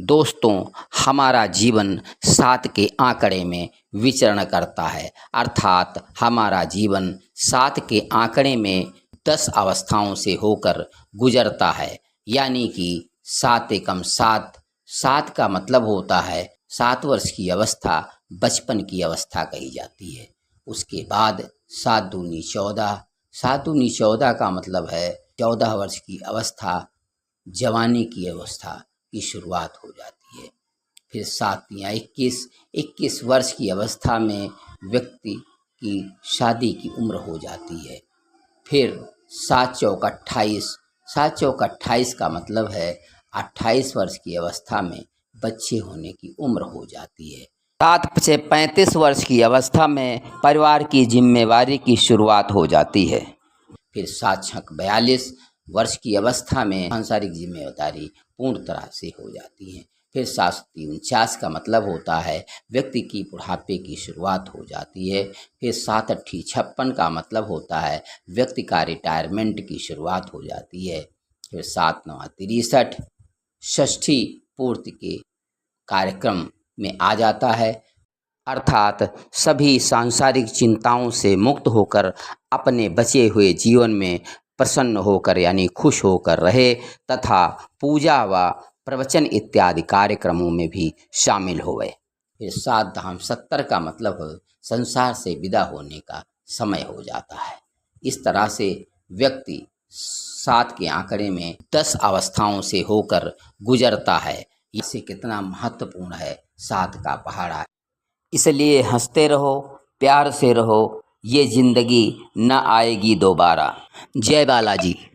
दोस्तों, हमारा जीवन 7 के आंकड़े में विचरण करता है, अर्थात हमारा जीवन 7 के आंकड़े में 10 अवस्थाओं से होकर गुजरता है। यानी कि 7 एकम 7, 7 का मतलब होता है 7 वर्ष की अवस्था बचपन की अवस्था कही जाती है। उसके बाद 7 दूनी 14, 7 दूनी 14 का मतलब है 14 वर्ष की अवस्था जवानी की अवस्था की शुरुआत हो जाती है। फिर 7 तियां 21, 21 वर्ष की अवस्था में व्यक्ति की शादी की उम्र हो जाती है। फिर 7 चौक 28, 7 चौक 28 का मतलब है 28 वर्ष की अवस्था में बच्चे होने की उम्र हो जाती है। 7 से 35 वर्ष की अवस्था में परिवार की जिम्मेवारी की शुरुआत हो जाती है। फिर 7 छक 42 वर्ष की अवस्था में सांसारिक जिम्मेदारी पूर्ण तरह से हो जाती है। फिर 7 49 का मतलब होता है व्यक्ति की बुढ़ापे की शुरुआत हो जाती है। फिर 7 अट्ठी 56 का मतलब होता है व्यक्ति का रिटायरमेंट की शुरुआत हो जाती है। फिर 7 9 63 षष्ठी पूर्ति के कार्यक्रम में आ जाता है, अर्थात सभी सांसारिक चिंताओं से मुक्त होकर अपने बचे हुए जीवन में प्रसन्न होकर यानी खुश होकर रहे तथा पूजा व प्रवचन इत्यादि कार्यक्रमों में भी शामिल होवे। फिर 7 धाम 70 का मतलब संसार से विदा होने का समय हो जाता है। इस तरह से व्यक्ति 7 के आंकड़े में 10 अवस्थाओं से होकर गुजरता है। इससे कितना महत्वपूर्ण है 7 का पहाड़ा। इसलिए हंसते रहो, प्यार से रहो, ये जिंदगी न आएगी दोबारा। जय बालाजी।